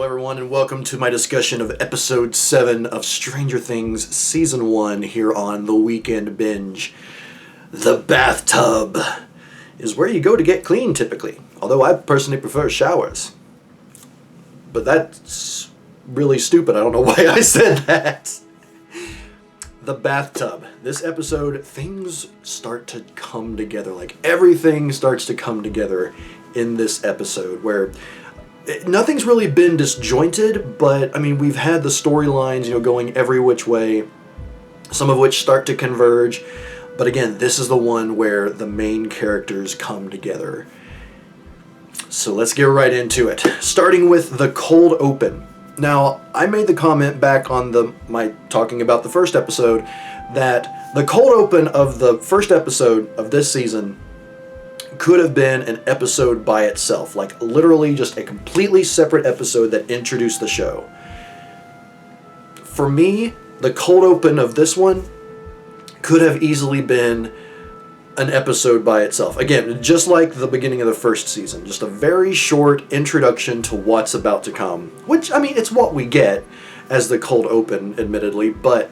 everyone, and welcome to my discussion of episode 7 of Stranger Things season 1 here on the Weekend Binge. The bathtub is where you go to get clean typically, although I personally prefer showers. But that's really stupid. I don't know why I said that. The bathtub. This episode, things start to come together. Like, everything starts to come together in this episode where nothing's really been disjointed, but I mean, we've had the storylines, going every which way, some of which start to converge. But again, this is the one where the main characters come together. So let's get right into it. Starting with the cold open. Now, I made the comment back on my talking about the first episode that the cold open of the first episode of this season could have been an episode by itself, like literally just a completely separate episode that introduced the show. For me, the cold open of this one could have easily been an episode by itself. Again, just like the beginning of the first season, just a very short introduction to what's about to come, which, I mean, it's what we get as the cold open, admittedly, but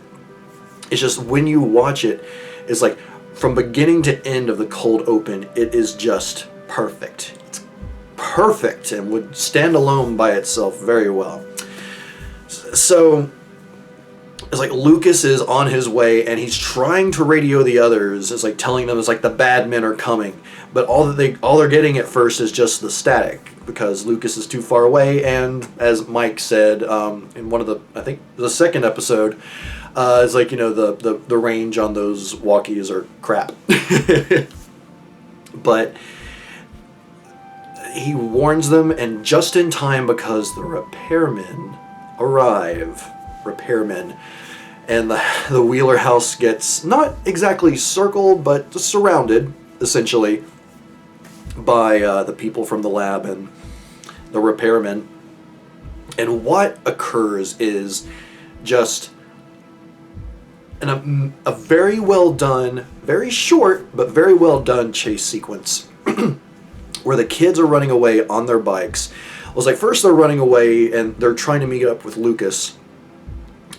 it's just when you watch it, it's like, from beginning to end of the cold open, it is just perfect. It's perfect and would stand alone by itself very well. So, it's like Lucas is on his way and he's trying to radio the others. It's like telling them it's like the bad men are coming. But all they're getting at first is just the static because Lucas is too far away, and as Mike said in one of the second episode, it's like, the range on those walkies are crap. But he warns them, and just in time because the repairmen arrive. And the Wheeler house gets not exactly circled, but surrounded, essentially, by the people from the lab and the repairmen. And what occurs is just a very well done, very short, but very well done chase sequence where the kids are running away on their bikes. It was like, first they're running away and they're trying to meet up with Lucas.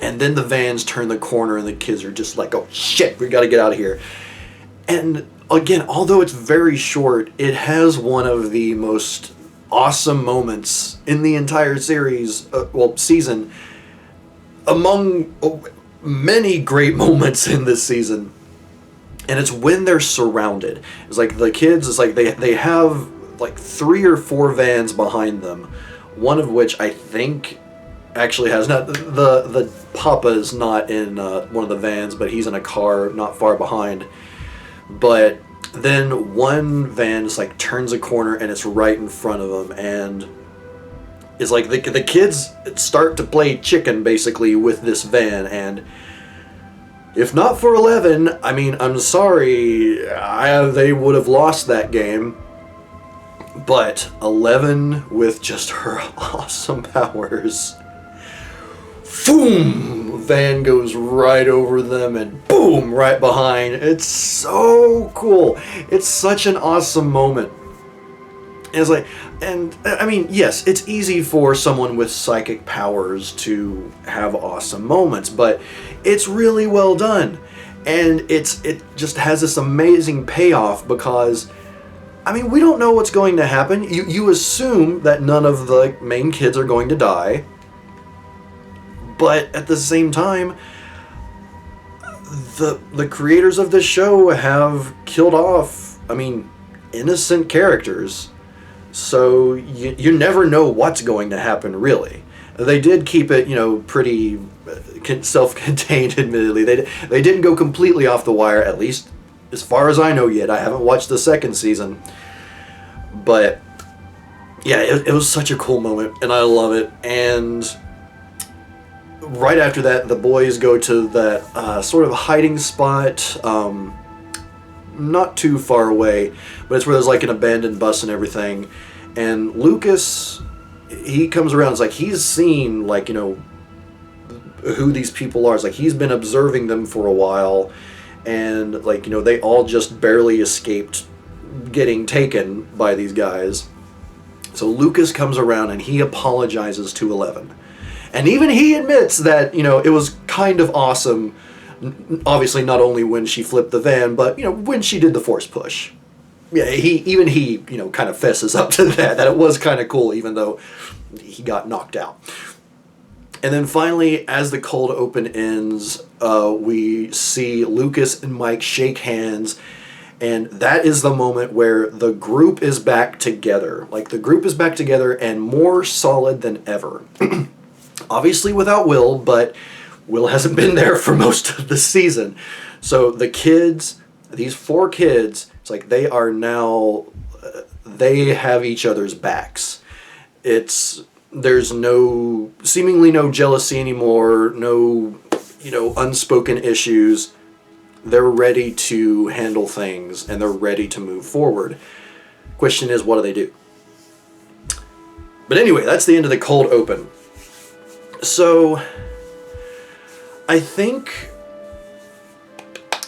And then the vans turn the corner and the kids are just like, oh shit, we gotta get out of here. And again, although it's very short, it has one of the most awesome moments in the entire series, season, among many great moments in this season. And it's when they're surrounded. It's like the kids, it's like they have like 3 or 4 vans behind them, one of which I think actually has not the Papa is not in one of the vans, but he's in a car not far behind. But then one van just like turns a corner and it's right in front of them, and it's like the kids start to play chicken basically with this van. And if not for 11, I mean, I'm sorry, they would have lost that game. But 11, with just her awesome powers, boom, van goes right over them and boom, right behind. It's so cool. It's such an awesome moment. It's like, and I mean, yes, it's easy for someone with psychic powers to have awesome moments, but it's really well done. And it just has this amazing payoff because, I mean, we don't know what's going to happen. You assume that none of the main kids are going to die. But at the same time, the creators of this show have killed off, I mean, innocent characters. So you never know what's going to happen, really. They did keep it, pretty self-contained, admittedly. They didn't go completely off the wire, at least as far as I know yet. I haven't watched the second season. But, yeah, it was such a cool moment, and I love it. And right after that, the boys go to that sort of hiding spot, not too far away, but it's where there's like an abandoned bus and everything. And Lucas, he comes around, it's like he's seen, like, who these people are. It's like he's been observing them for a while, and, like, they all just barely escaped getting taken by these guys. So Lucas comes around and he apologizes to 11. And even he admits that, it was kind of awesome, obviously not only when she flipped the van, but, when she did the force push. Yeah, he kind of fesses up to that it was kind of cool, even though he got knocked out. And then finally, as the cold open ends, we see Lucas and Mike shake hands, and that is the moment where the group is back together. Like, the group is back together and more solid than ever. Obviously without Will, but Will hasn't been there for most of the season. So the kids, these 4 kids, it's like they are now, they have each other's backs. There's seemingly no jealousy anymore, no, unspoken issues. They're ready to handle things, and they're ready to move forward. Question is, what do they do? But anyway, that's the end of the cold open. So, I think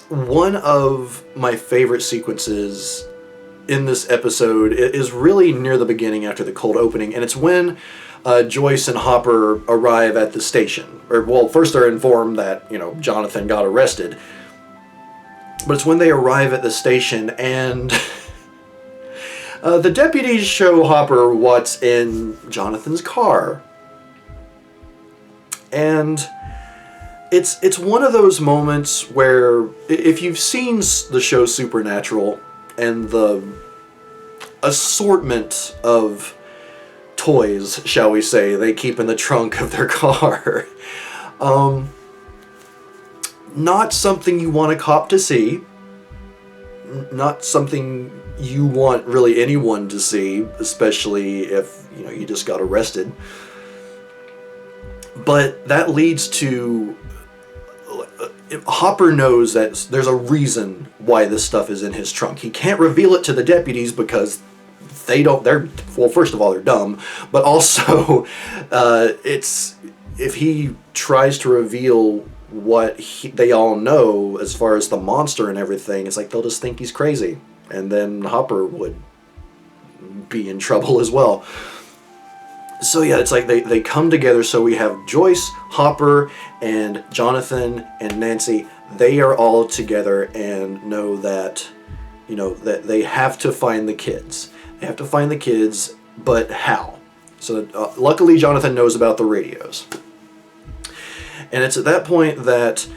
one of my favorite sequences in this episode is really near the beginning after the cold opening, and it's when Joyce and Hopper arrive at the station. First they're informed that, Jonathan got arrested. But it's when they arrive at the station, and the deputies show Hopper what's in Jonathan's car. And it's one of those moments where, if you've seen the show Supernatural and the assortment of toys, shall we say, they keep in the trunk of their car, not something you want a cop to see, not something you want really anyone to see, especially if, you just got arrested. But that leads to, Hopper knows that there's a reason why this stuff is in his trunk. He can't reveal it to the deputies because first of all, they're dumb, but also, if he tries to reveal what they all know as far as the monster and everything, it's like they'll just think he's crazy, and then Hopper would be in trouble as well. So yeah, it's like they come together. So we have Joyce, Hopper, and Jonathan, and Nancy. They are all together and know that, that they have to find the kids. They have to find the kids, but how? So luckily Jonathan knows about the radios. And it's at that point that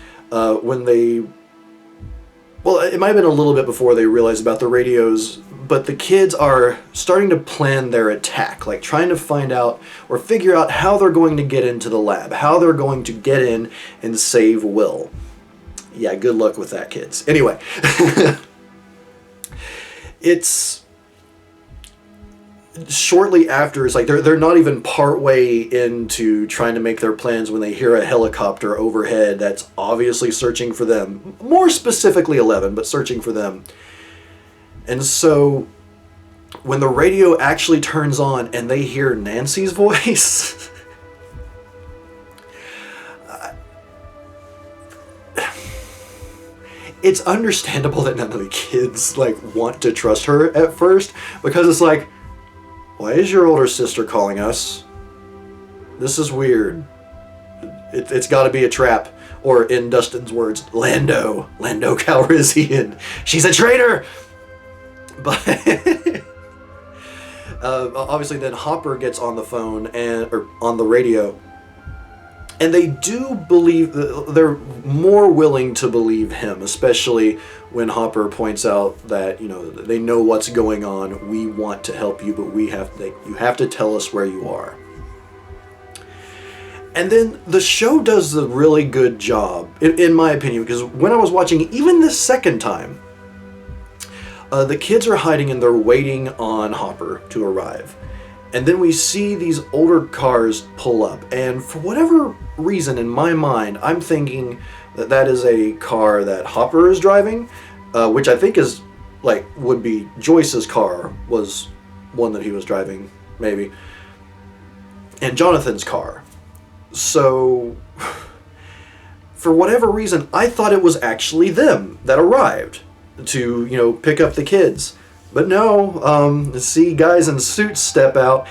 when they... Well, it might have been a little bit before they realized about the radios, but the kids are starting to plan their attack, like trying to find out or figure out how they're going to get into the lab, how they're going to get in and save Will. Yeah, good luck with that, kids. Anyway, it's... Shortly after, it's like they're not even partway into trying to make their plans when they hear a helicopter overhead that's obviously searching for them. More specifically 11, but searching for them. And so when the radio actually turns on and they hear Nancy's voice, it's understandable that none of the kids want to trust her at first, because it's like, why is your older sister calling us? This is weird. It's got to be a trap. Or in Dustin's words, Lando Calrissian. She's a traitor! But obviously then Hopper gets on the phone, or on the radio, and they do believe, they're more willing to believe him, especially when Hopper points out that, they know what's going on. We want to help you, but you have to tell us where you are. And then the show does a really good job, in my opinion, because when I was watching, even this second time, the kids are hiding and they're waiting on Hopper to arrive. And then we see these older cars pull up, and for whatever reason in my mind, I'm thinking that is a car that Hopper is driving, which I think is, would be Joyce's car, was one that he was driving, maybe, and Jonathan's car. So, for whatever reason, I thought it was actually them that arrived to, pick up the kids. But no, see guys in suits step out.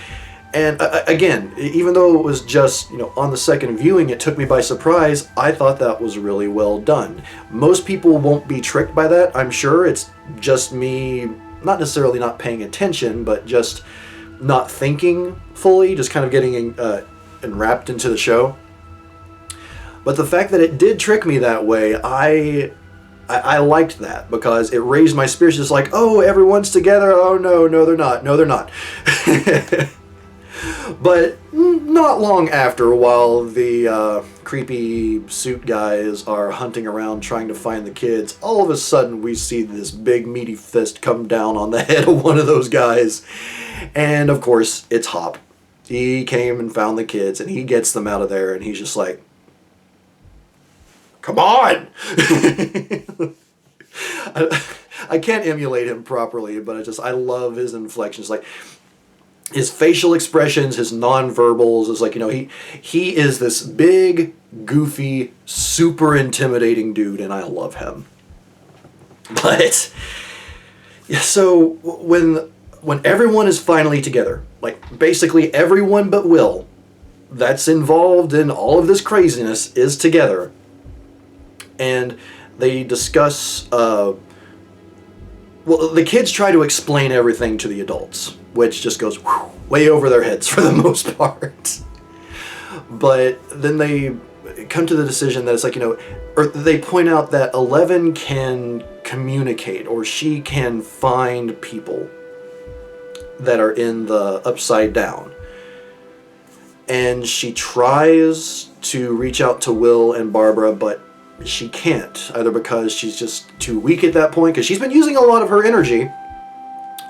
And again, even though it was just, on the second viewing, it took me by surprise. I thought that was really well done. Most people won't be tricked by that, I'm sure. It's just me, not necessarily not paying attention, but just not thinking fully, just kind of getting enwrapped into the show. But the fact that it did trick me that way, I liked that, because it raised my spirits. Just like, oh, everyone's together. Oh, no, they're not. No, they're not. But not long after, while the creepy suit guys are hunting around trying to find the kids, all of a sudden we see this big meaty fist come down on the head of one of those guys. And of course, it's Hop. He came and found the kids, and he gets them out of there, and he's just like, come on! I can't emulate him properly, but I love his inflections. Like, his facial expressions, his non-verbals, is like, he is this big, goofy, super intimidating dude, and I love him. But, yeah, so when everyone is finally together, like basically everyone but Will that's involved in all of this craziness is together, and they discuss, the kids try to explain everything to the adults, which just goes way over their heads for the most part. But then they come to the decision that it's like, or they point out that 11 can communicate, or she can find people that are in the Upside Down. And she tries to reach out to Will and Barbara, but she can't, either because she's just too weak at that point, because she's been using a lot of her energy,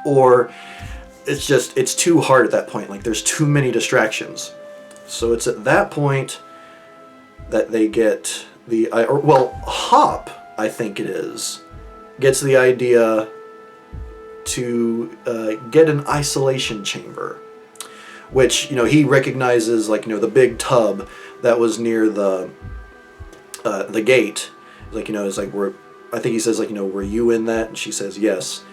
or it's too hard at that point. Like, there's too many distractions. So it's at that point that they get Hop, I think it is, gets the idea to get an isolation chamber, which, he recognizes, like, the big tub that was near the gate. Like, it's like, I think he says, like, were you in that? And she says yes.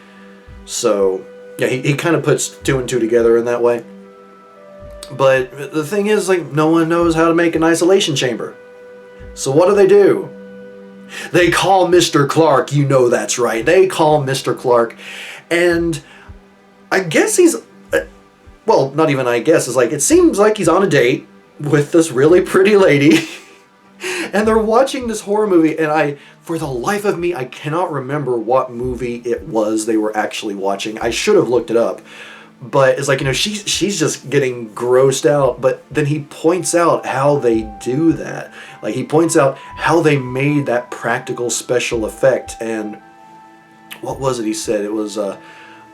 So yeah, he kind of puts two and two together in that way. But the thing is, like, no one knows how to make an isolation chamber. So what do? They call Mr. Clark. That's right. They call Mr. Clark. And I guess he's, well, not even I guess. It's like, it seems like he's on a date with this really pretty lady. And they're watching this horror movie, and for the life of me, I cannot remember what movie it was they were actually watching. I should have looked it up. But it's like, she's just getting grossed out. But then he points out how they do that. Like, he points out how they made that practical special effect. And what was it he said? It was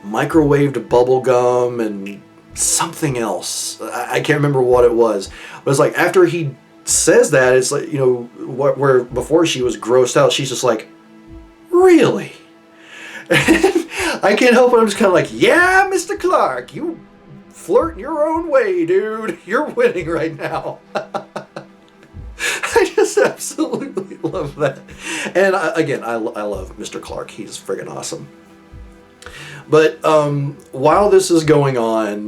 microwaved bubble gum and something else. I can't remember what it was. But it's like, after he says that, it's like, where before she was grossed out, she's just like, really? And I can't help it, I'm just kind of like, yeah, Mr. Clark, you flirt your own way, dude. You're winning right now. I just absolutely love that. And I love Mr. Clark. He's friggin' awesome. But while this is going on,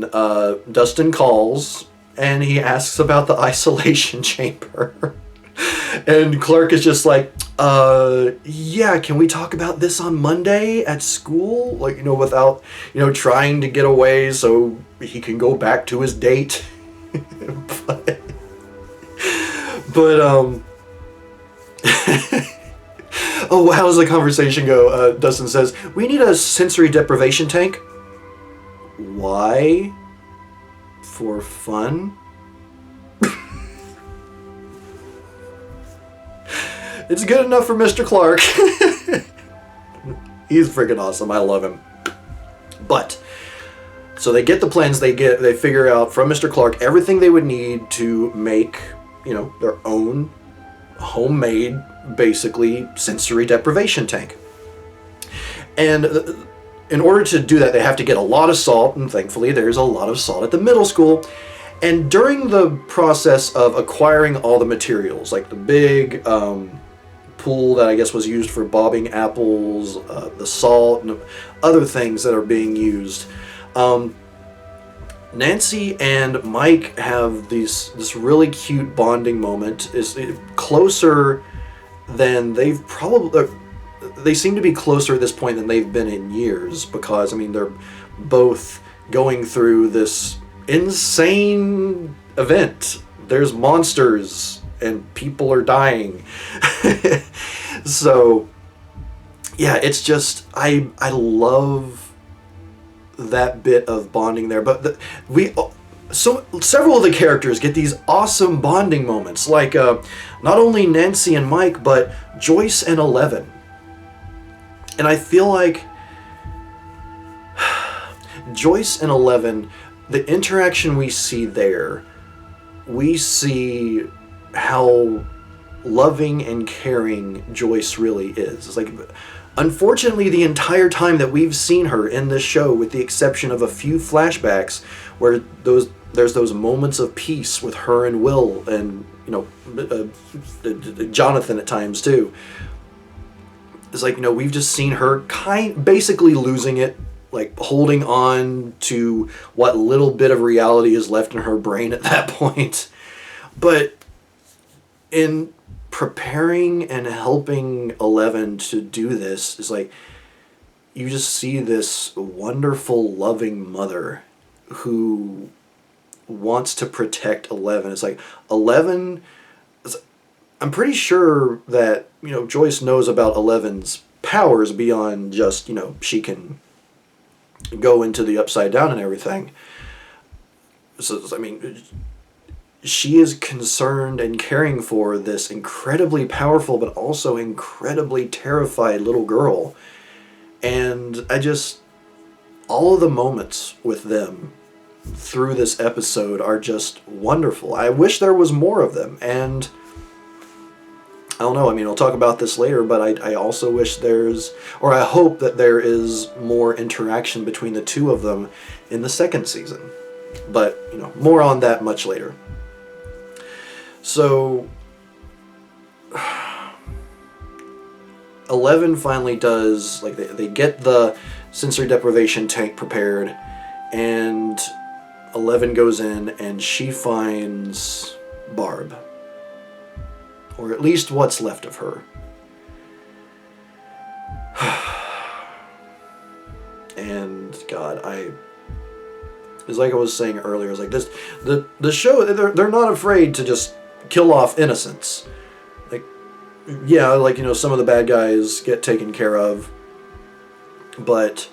Dustin calls, and he asks about the isolation chamber. And Clark is just like, yeah, can we talk about this on Monday at school? Like, without, trying to get away so he can go back to his date. but oh, how does the conversation go? Dustin says, we need a sensory deprivation tank. Why? For fun? It's good enough for Mr. Clark. He's freaking awesome. I love him. But so they get the plans. They figure out from Mr. Clark everything they would need to make, their own homemade, basically, sensory deprivation tank. And in order to do that, they have to get a lot of salt, and thankfully there's a lot of salt at the middle school. And during the process of acquiring all the materials, like the big pool that I guess was used for bobbing apples, the salt, and other things that are being used. Nancy and Mike have this really cute bonding moment. Is closer than they seem to be closer at this point than they've been in years, because I mean they're both going through this insane event. There's monsters and people are dying. So yeah, it's just I love that bit of bonding there. But several of the characters get these awesome bonding moments, like not only Nancy and Mike, but Joyce and Eleven. And I feel like Joyce and Eleven, the interaction we see there, we see how loving and caring Joyce really is. It's like, unfortunately, the entire time that we've seen her in this show, with the exception of a few flashbacks where there's those moments of peace with her and Will, and Jonathan at times too. It's like, we've just seen her basically losing it, like holding on to what little bit of reality is left in her brain at that point. But in preparing and helping Eleven to do this, is like, you just see this wonderful, loving mother who wants to protect Eleven. It's like, Eleven, I'm pretty sure that, Joyce knows about Eleven's powers beyond just, she can go into the Upside Down and everything. So, I mean, she is concerned and caring for this incredibly powerful but also incredibly terrified little girl. And all of the moments with them through this episode are just wonderful. I wish there was more of them, and I don't know, I mean, we'll talk about this later, but I also wish I hope that there is more interaction between the two of them in the second season. But, more on that much later. So, Eleven finally does, like, they get the sensory deprivation tank prepared, and Eleven goes in and she finds Barb. Or at least what's left of her. And God, it's like I was saying earlier, it's like this, the show, they're not afraid to just kill off innocents. Like, yeah, like, some of the bad guys get taken care of, but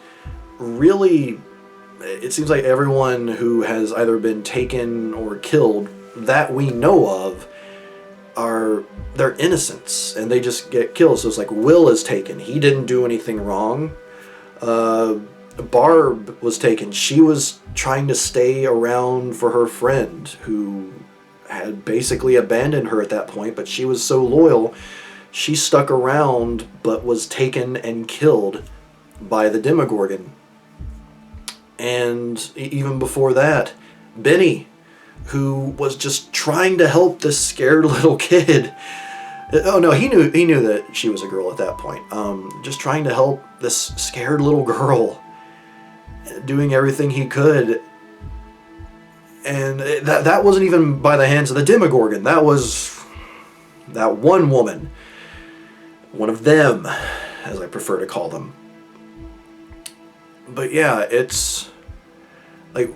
really, it seems like everyone who has either been taken or killed that we know of they're innocents, and they just get killed. So it's like, Will is taken. He didn't do anything wrong. Barb was taken. She was trying to stay around for her friend who had basically abandoned her at that point, but she was so loyal, she stuck around, but was taken and killed by the Demogorgon. And even before that, Benny, who was just trying to help this scared little kid. Oh no, he knew that she was a girl at that point. Just trying to help this scared little girl, doing everything he could. And that wasn't even by the hands of the Demogorgon. That was that one woman. One of them, as I prefer to call them. But yeah, it's like,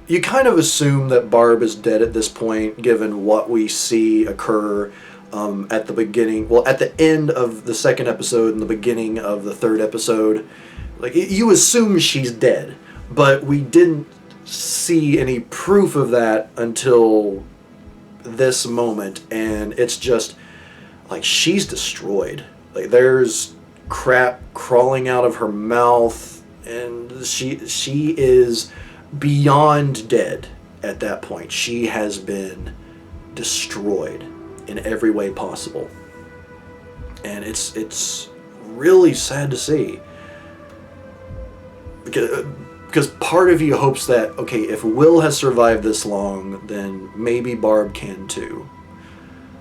you kind of assume that Barb is dead at this point, given what we see occur at the beginning, at the end of the second episode and the beginning of the third episode. Like, you assume she's dead, but we didn't see any proof of that until this moment, and it's just like, she's destroyed. Like, there's crap crawling out of her mouth, and she is beyond dead at that point. She has been destroyed in every way possible, and it's really sad to see, because part of you hopes that, okay, if Will has survived this long, then maybe Barb can too.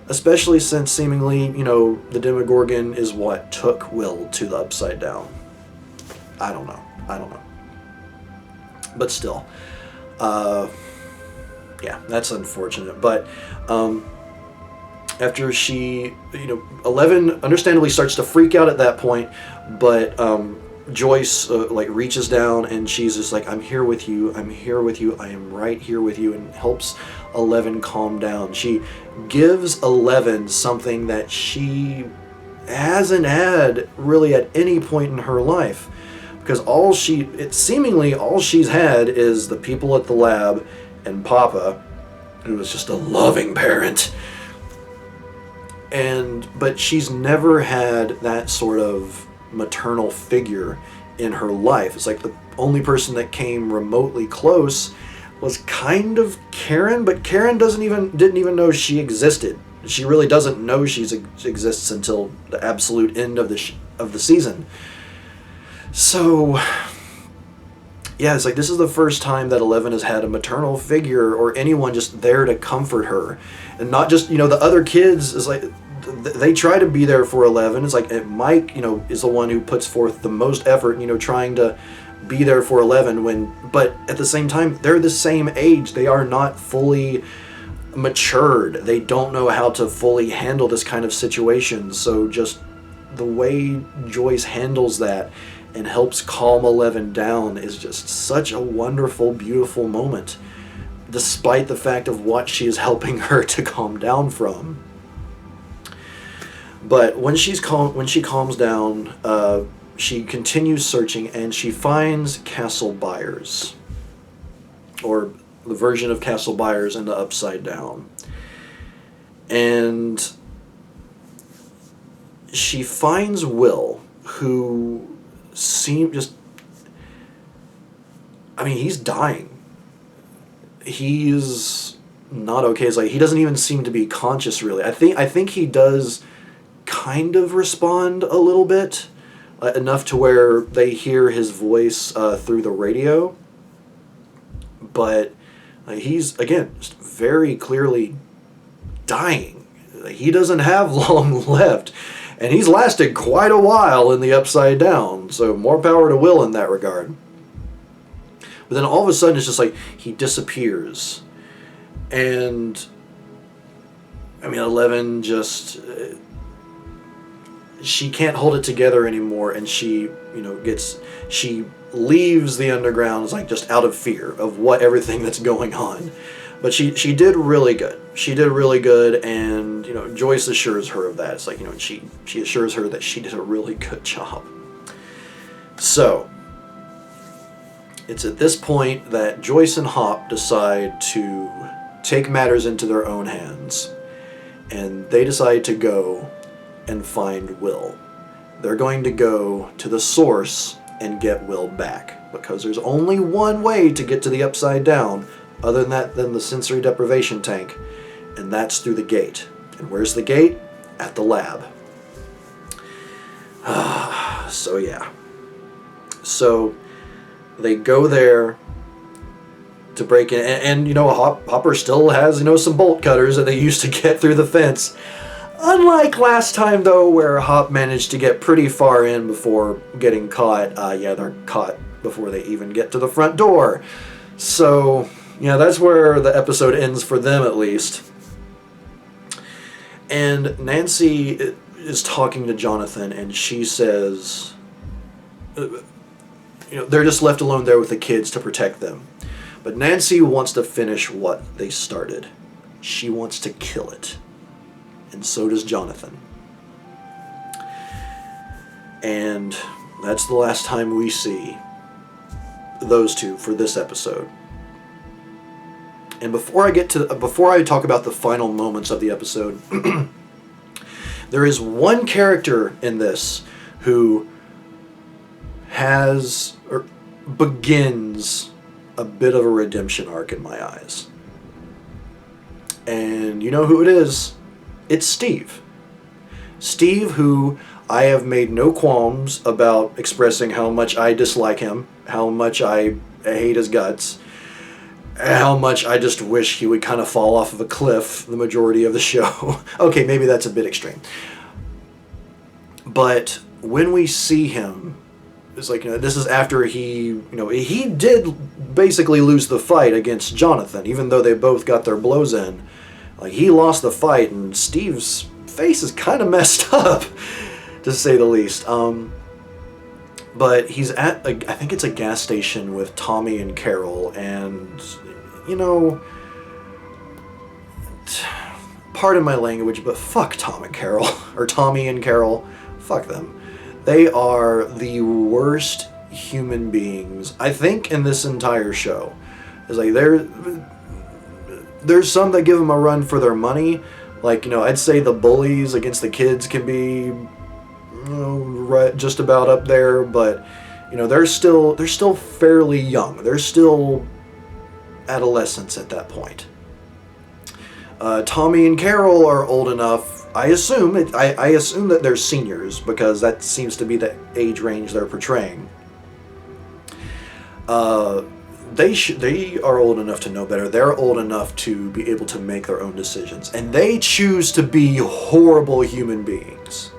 Especially since seemingly, the Demogorgon is what took Will to the Upside Down. I don't know. But still. Yeah, that's unfortunate. But after she, 11 understandably starts to freak out at that point, but Joyce reaches down and she's just like, I'm here with you, I am right here with you, and helps 11 calm down. She gives 11 something that she hasn't had really at any point in her life, because all she's had is the people at the lab and Papa, who was just a loving parent. But she's never had that sort of maternal figure in her life. It's like the only person that came remotely close was kind of Karen, but Karen didn't even know she existed. She really doesn't know she exists until the absolute end of the season. So yeah, it's like this is the first time that 11 has had a maternal figure or anyone just there to comfort her, and not just the other kids. Is like they try to be there for 11. It's like Mike, is the one who puts forth the most effort, trying to be there for 11 but at the same time, they're the same age. They are not fully matured. They don't know how to fully handle this kind of situation. So just the way Joyce handles that and helps calm 11 down is just such a wonderful, beautiful moment, despite the fact of what she is helping her to calm down from. But when she calms down, she continues searching, and she finds Castle Byers, or the version of Castle Byers in the Upside Down. And she finds Will, who he's dying. He's not okay. It's like he doesn't even seem to be conscious, really. I think he does kind of respond a little bit, enough to where they hear his voice through the radio. But he's, again, just very clearly dying. He doesn't have long left. And he's lasted quite a while in the Upside Down. So more power to Will in that regard. But then all of a sudden it's just like he disappears. And 11 just... she can't hold it together anymore, and she leaves the underground, is like just out of fear of everything that's going on. But she did really good. And Joyce assures her of that. It's like she assures her that she did a really good job. So it's at this point that Joyce and Hop decide to take matters into their own hands, and they decide to go and find Will. They're going to go to the source and get Will back, because there's only one way to get to the Upside Down other than the sensory deprivation tank, and that's through the gate. And where's the gate? At the lab. So yeah. So they go there to break in, and Hopper still has some bolt cutters that they used to get through the fence. Unlike last time, though, where Hop managed to get pretty far in before getting caught. They're caught before they even get to the front door. So, that's where the episode ends for them, at least. And Nancy is talking to Jonathan, and she says, they're just left alone there with the kids to protect them. But Nancy wants to finish what they started. She wants to kill it. And so does Jonathan. And that's the last time we see those two for this episode. And before I talk about the final moments of the episode, there is one character in this who begins a bit of a redemption arc in my eyes. And you know who it is? It's Steve. Steve, who I have made no qualms about expressing how much I dislike him, how much I hate his guts. how much I just wish he would kind of fall off of a cliff the majority of the show. Okay, maybe that's a bit extreme. But when we see him, it's like, this is after he did basically lose the fight against Jonathan, even though they both got their blows in. Like, he lost the fight, and Steve's face is kind of messed up, to say the least. But he's at, I think it's a gas station with Tommy and Carol, and, pardon my language, but fuck Tom and Carol, or Tommy and Carol, fuck them. They are the worst human beings, I think, in this entire show. It's like, there's some that give them a run for their money. Like, I'd say the bullies against the kids can be, right, just about up there, but, they're still fairly young. They're still adolescents at that point. Tommy and Carol are old enough. I assume that they're seniors, because that seems to be the age range they're portraying. They are old enough to know better. They're old enough to be able to make their own decisions, and they choose to be horrible human beings.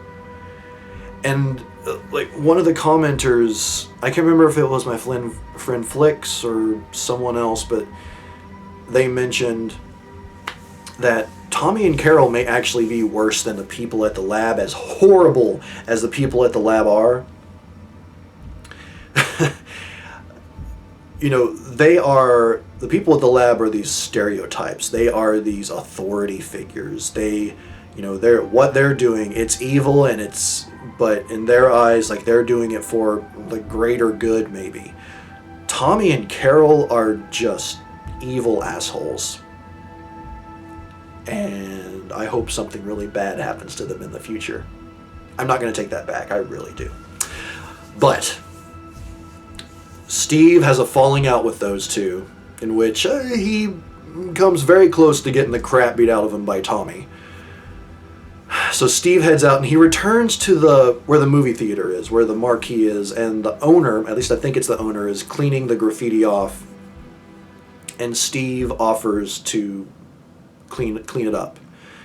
And like, one of the commenters, I can't remember if it was my friend Flix or someone else, but they mentioned that Tommy and Carol may actually be worse than the people at the lab, as horrible as the people at the lab are. The people at the lab are these stereotypes. They are these authority figures. What they're doing, it's evil, but in their eyes, like, they're doing it for the greater good, maybe. Tommy and Carol are just evil assholes. And I hope something really bad happens to them in the future. I'm not going to take that back. I really do. But Steve has a falling out with those two, in which he comes very close to getting the crap beat out of him by Tommy. So Steve heads out, and he returns to where the movie theater is, where the marquee is, and the owner, at least I think it's the owner, is cleaning the graffiti off, and Steve offers to clean it up.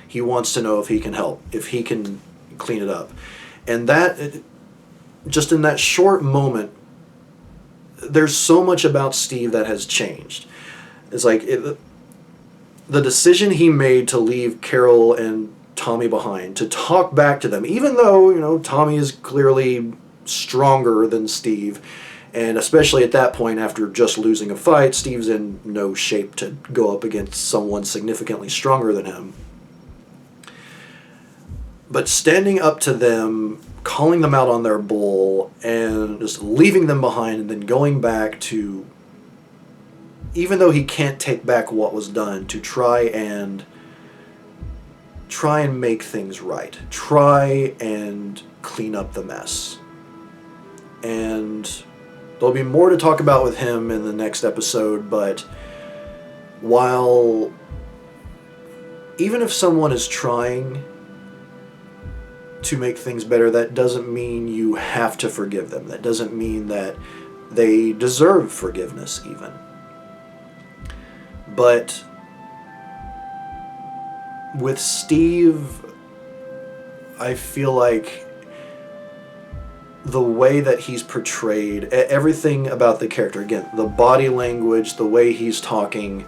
He wants to know if he can help, if he can clean it up. And just in that short moment, there's so much about Steve that has changed. It's like, the decision he made to leave Carol and Tommy behind, to talk back to them, even though, Tommy is clearly stronger than Steve, and especially at that point, after just losing a fight, Steve's in no shape to go up against someone significantly stronger than him. But standing up to them, calling them out on their bull, and just leaving them behind, and then going back to, even though he can't take back what was done, to try and make things right. Try and clean up the mess. And there'll be more to talk about with him in the next episode, but even if someone is trying to make things better, that doesn't mean you have to forgive them. That doesn't mean that they deserve forgiveness, even. But with Steve, I feel like the way that he's portrayed, everything about the character, again, the body language, the way he's talking,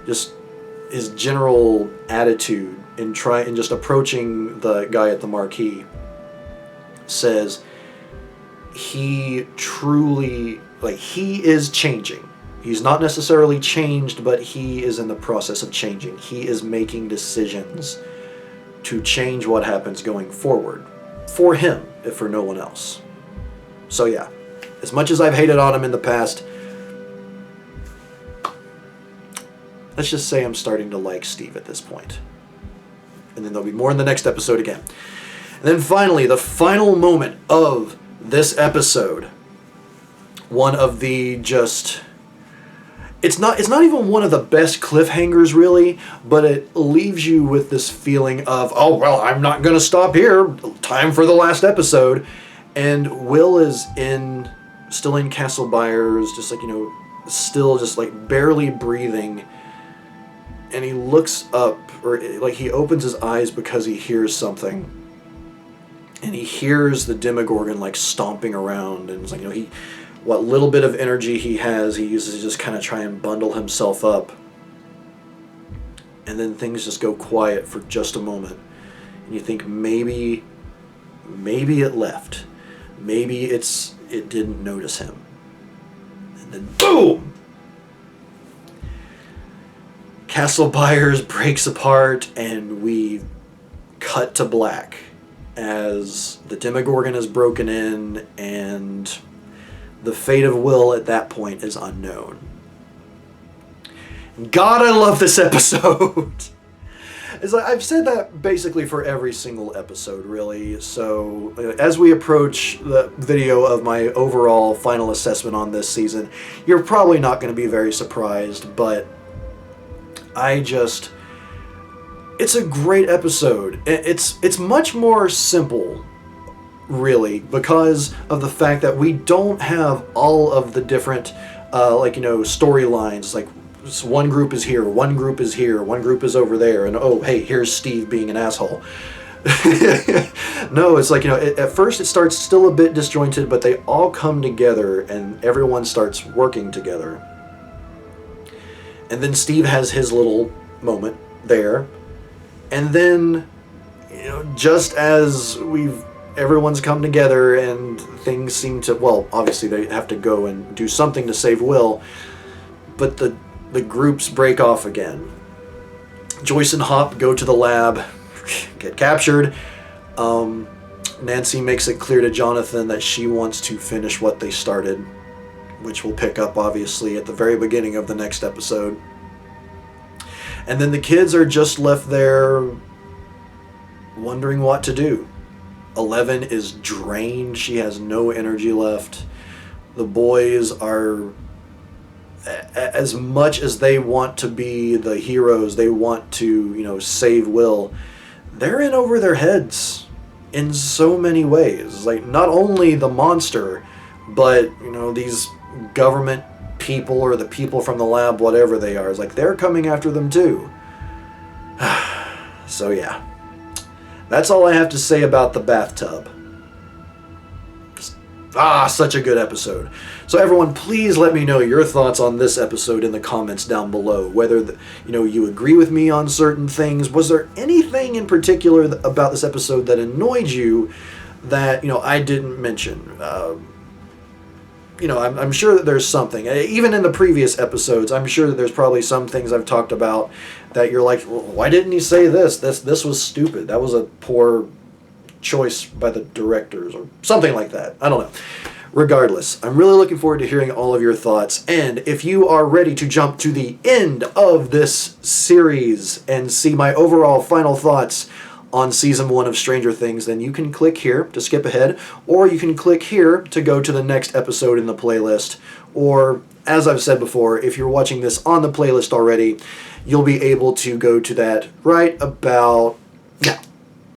just his general attitude in just approaching the guy at the marquee, says he truly, he is changing. He's not necessarily changed, but he is in the process of changing. He is making decisions to change what happens going forward. For him, if for no one else. So yeah, as much as I've hated on him in the past, let's just say I'm starting to like Steve at this point. And then there'll be more in the next episode again. And then finally, the final moment of this episode. One of the just... It's not even one of the best cliffhangers, really, but it leaves you with this feeling of, oh, well, I'm not going to stop here. Time for the last episode. And Will is still in Castle Byers, just still just like barely breathing, and he looks up, or like he opens his eyes because he hears something, and he hears the Demogorgon like stomping around, and it's like, what little bit of energy he has, he uses to just kind of try and bundle himself up, and then things just go quiet for just a moment, and you think maybe it left, maybe it didn't notice him, and then boom! Castle Byers breaks apart, and we cut to black as the Demogorgon is broken in, and the fate of Will at that point is unknown. God, I love this episode! It's like, I've said that basically for every single episode, really. So as we approach the video of my overall final assessment on this season, you're probably not going to be very surprised, but it's a great episode. It's much more simple, really, because of the fact that we don't have all of the different, storylines. Like, one group is here, one group is here, one group is over there, and oh, hey, here's Steve being an asshole. No, it's like, at first it starts still a bit disjointed, but they all come together and everyone starts working together. And then Steve has his little moment there. And then, just as everyone's come together and things seem to, well, obviously they have to go and do something to save Will, but the groups break off again. Joyce and Hop go to the lab, get captured. Nancy makes it clear to Jonathan that she wants to finish what they started, which we'll pick up, obviously, at the very beginning of the next episode. And then the kids are just left there wondering what to do. 11 is drained. She has no energy left. The boys are, as much as they want to be the heroes, they want to, save Will, they're in over their heads in so many ways. Like, not only the monster, but, these government people or the people from the lab, whatever they are, is like they're coming after them too. So yeah, that's all I have to say about the Bathtub. Such a good episode. So everyone, please let me know your thoughts on this episode in the comments down below. Whether you agree with me on certain things. Was there anything in particular about this episode that annoyed you that I didn't mention? I'm sure that there's something. Even in the previous episodes, I'm sure that there's probably some things I've talked about that you're like, well, why didn't he say this? This was stupid. That was a poor choice by the directors or something like that. I don't know. Regardless, I'm really looking forward to hearing all of your thoughts. And if you are ready to jump to the end of this series and see my overall final thoughts on Season 1 of Stranger Things, then you can click here to skip ahead, or you can click here to go to the next episode in the playlist. Or, as I've said before, if you're watching this on the playlist already, you'll be able to go to that right about now.